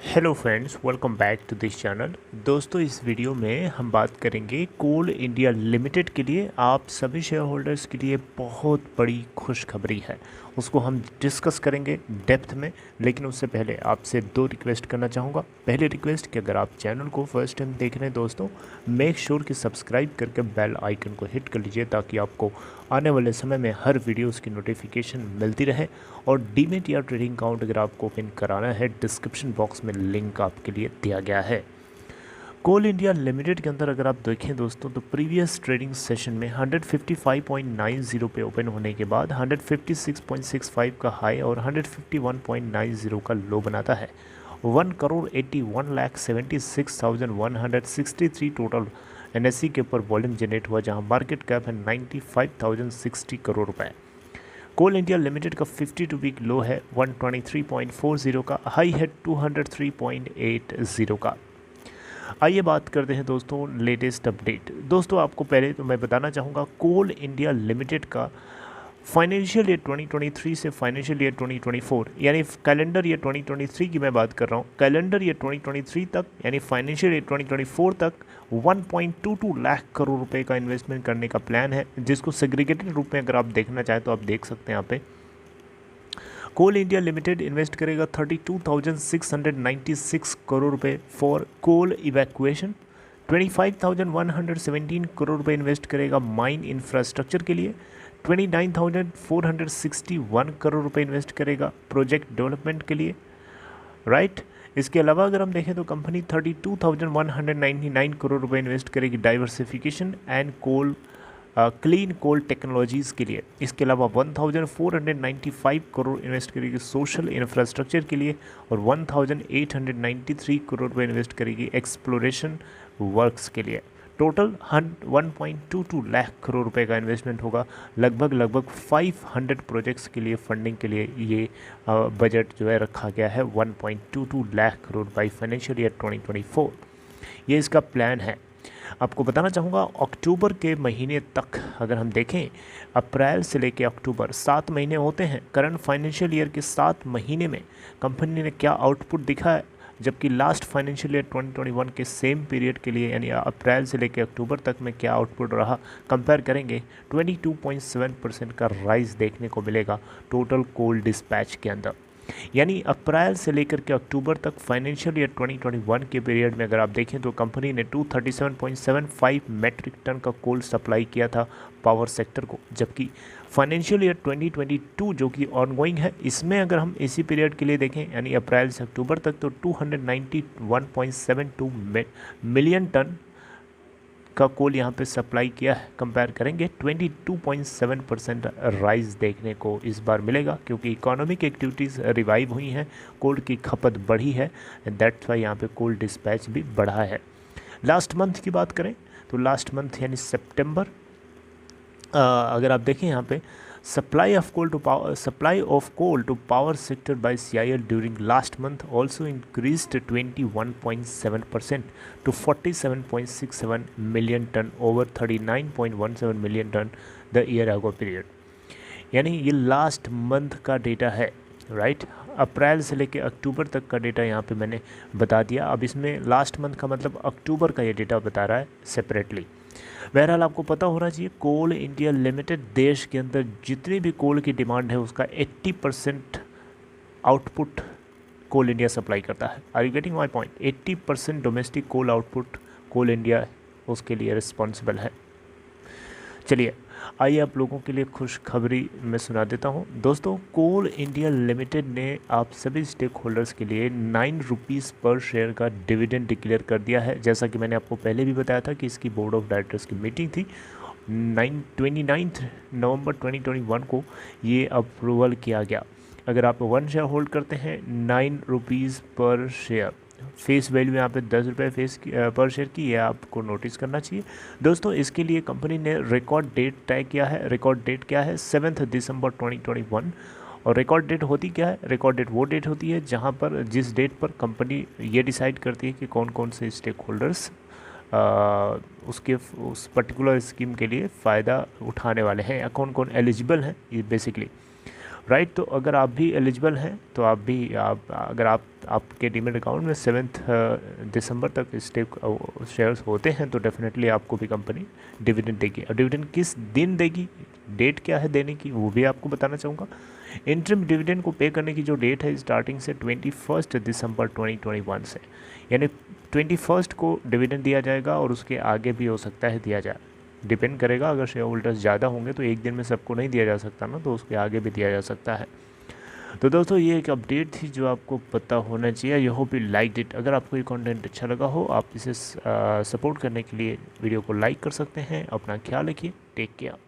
Hello friends, welcome back to this channel. दोस्तों, इस video में हम बात करेंगे कोल इंडिया लिमिटेड के लिए आप सभी शेयर होल्डर्स के लिए बहुत बड़ी खुशखबरी है। उसको हम डिस्कस करेंगे डेप्थ में, लेकिन उससे पहले आपसे दो रिक्वेस्ट करना चाहूँगा। पहली रिक्वेस्ट कि अगर आप चैनल को फर्स्ट टाइम देख रहे हैं दोस्तों, मेक श्योर कि सब्सक्राइब करके बेल आइकन को हिट कर लीजिए ताकि आपको आने वाले समय में हर वीडियोज़ की नोटिफिकेशन मिलती रहे। और डीमेट या ट्रेडिंग अकाउंट अगर आपको ओपन कराना है, डिस्क्रिप्शन बॉक्स में लिंक आपके लिए दिया गया है। कोल इंडिया लिमिटेड के अंदर अगर आप देखें दोस्तों, तो प्रीवियस ट्रेडिंग सेशन में 155.90 पे ओपन होने के बाद 156.65 का हाई और 151.90 का लो बनाता है। 1,81,76,163 टोटल एनएससी के ऊपर वॉल्यूम जनरेट हुआ, जहां मार्केट कैप है 95,060 करोड़ रुपए। कोल इंडिया लिमिटेड का 52 वीक लो है 123.40 का, हाई है 203.80 का। आइए बात करते हैं दोस्तों लेटेस्ट अपडेट। दोस्तों, आपको पहले तो मैं बताना चाहूँगा कोल इंडिया लिमिटेड का फाइनेंशियल ईयर 2023 से फाइनेंशियल ईयर 2024 यानी कैलेंडर ईयर 2023 की मैं बात कर रहा हूँ, कैलेंडर ईयर 2023 तक यानी फाइनेंशियल ईयर 2024 तक 1.22 लाख करोड़ रुपए का इन्वेस्टमेंट करने का प्लान है, जिसको सेग्रीगेटेड रूप में अगर आप देखना चाहें तो आप देख सकते हैं यहाँ पे। कोल इंडिया लिमिटेड इन्वेस्ट करेगा 32,696 करोड़ रुपए फॉर कोल इवैक्यूएशन। 25,117 करोड़ रुपए इन्वेस्ट करेगा माइन इंफ्रास्ट्रक्चर के लिए। 29,461 करोड़ रुपए इन्वेस्ट करेगा प्रोजेक्ट डेवलपमेंट के लिए, राइट। इसके अलावा अगर हम देखें तो कंपनी 32,199 करोड़ रुपए इन्वेस्ट करेगी diversification and coal clean coal technologies के लिए। इसके अलावा 1,495 करोड़ इन्वेस्ट करेगी सोशल इंफ्रास्ट्रक्चर के लिए और 1,893 करोड़ रुपए इन्वेस्ट करेगी एक्सप्लोरेशन वर्क्स के लिए। टोटल 1.22 लाख करोड़ रुपए का इन्वेस्टमेंट होगा। लगभग 500 प्रोजेक्ट्स के लिए फंडिंग के लिए ये बजट जो है रखा गया है 1.22 lakh crore by financial year 2024। ये इसका प्लान है। आपको बताना चाहूँगा अक्टूबर के महीने तक अगर हम देखें, अप्रैल से लेकर अक्टूबर 7 महीने होते हैं। करंट फाइनेंशियल ईयर के 7 महीने में कंपनी ने क्या आउटपुट दिखा है, जबकि लास्ट फाइनेंशियल ईयर 2021 के सेम पीरियड के लिए यानी अप्रैल से लेकर अक्टूबर तक में क्या आउटपुट रहा, कंपेयर करेंगे 22.7% का राइज देखने को मिलेगा टोटल कोल डिस्पैच के अंदर। यानी अप्रैल से लेकर के अक्टूबर तक फाइनेंशियल ईयर 2021 के पीरियड में अगर आप देखें तो कंपनी ने 237.75 मेट्रिक टन का कोल सप्लाई किया था पावर सेक्टर को, जबकि फाइनेंशियल ईयर 2022 जो कि ऑनगोइंग है, इसमें अगर हम इसी पीरियड के लिए देखें यानी अप्रैल से अक्टूबर तक, तो 291.72 मिलियन टन का कोल यहाँ पे सप्लाई किया है। कंपेयर करेंगे 22.7% राइज देखने को इस बार मिलेगा, क्योंकि इकोनॉमिक एक्टिविटीज़ रिवाइव हुई हैं, कोल की खपत बढ़ी है, दैट्स वाई यहाँ पे कोल डिस्पैच भी बढ़ा है। लास्ट मंथ की बात करें तो लास्ट मंथ यानी सितंबर, अगर आप देखें यहाँ पे supply of coal to power sector by CIL during last month also increased 21.7% to 47.67 million ton over 39.17 million ton the year ago period। यानी ये लास्ट मंथ का डेटा है, राइट। अप्रैल से लेके अक्टूबर तक का डेटा यहाँ पे मैंने बता दिया। अब इसमें लास्ट मंथ का मतलब अक्टूबर का ये डेटा बता रहा है सेपरेटली। बहरहाल आपको पता होना चाहिए कोल इंडिया लिमिटेड देश के अंदर जितनी भी कोल की डिमांड है उसका 80% आउटपुट कोल इंडिया सप्लाई करता है। Are you getting my point? 80% domestic coal output Coal India उसके लिए रिस्पॉन्सिबल है। चलिए आइए आप लोगों के लिए खुशखबरी मैं सुना देता हूं। दोस्तों, कोल इंडिया लिमिटेड ने आप सभी स्टेक होल्डर्स के लिए 9 रुपीज़ पर शेयर का डिविडेंड डिक्लेयर कर दिया है। जैसा कि मैंने आपको पहले भी बताया था कि इसकी बोर्ड ऑफ डायरेक्टर्स की मीटिंग थी 29 नवंबर 2021 को ये अप्रूवल किया गया। अगर आप 1 शेयर होल्ड करते हैं 9 रुपीज़ पर शेयर, फेस वैल्यू यहाँ पे 10 रुपये पर शेयर की, ये आपको नोटिस करना चाहिए। दोस्तों, इसके लिए कंपनी ने रिकॉर्ड डेट तय किया है। रिकॉर्ड डेट क्या है? 7 दिसंबर 2021। और रिकॉर्ड डेट होती क्या है? रिकॉर्ड डेट वो डेट होती है जहाँ पर जिस डेट पर कंपनी ये डिसाइड करती है कि कौन कौन से स्टेक होल्डर्स उस पर्टिकुलर स्कीम के लिए फ़ायदा उठाने वाले हैं या कौन कौन एलिजिबल हैं, ये बेसिकली राइट। तो अगर आप भी एलिजिबल हैं तो आप भी अगर आपके डीमेट अकाउंट में 7 दिसंबर तक स्टेक शेयर्स होते हैं तो डेफिनेटली आपको भी कंपनी डिविडेंड देगी। और डिविडेंड किस दिन देगी, डेट क्या है देने की, वो भी आपको बताना चाहूँगा। इंटरिम डिविडेंड को पे करने की जो डेट है स्टार्टिंग से 21 दिसंबर 2021 से, यानी 21 को डिविडेंड दिया जाएगा और उसके आगे भी हो सकता है दिया जाए, डिपेंड करेगा। अगर शेयर होल्डर्स ज़्यादा होंगे तो एक दिन में सबको नहीं दिया जा सकता ना, तो उसके आगे भी दिया जा सकता है। तो दोस्तों ये एक अपडेट थी जो आपको पता होना चाहिए। I hope you like it. अगर आपको ये कंटेंट अच्छा लगा हो, आप इसे सपोर्ट करने के लिए वीडियो को लाइक कर सकते हैं। अपना ख्याल रखिए, टेक केयर।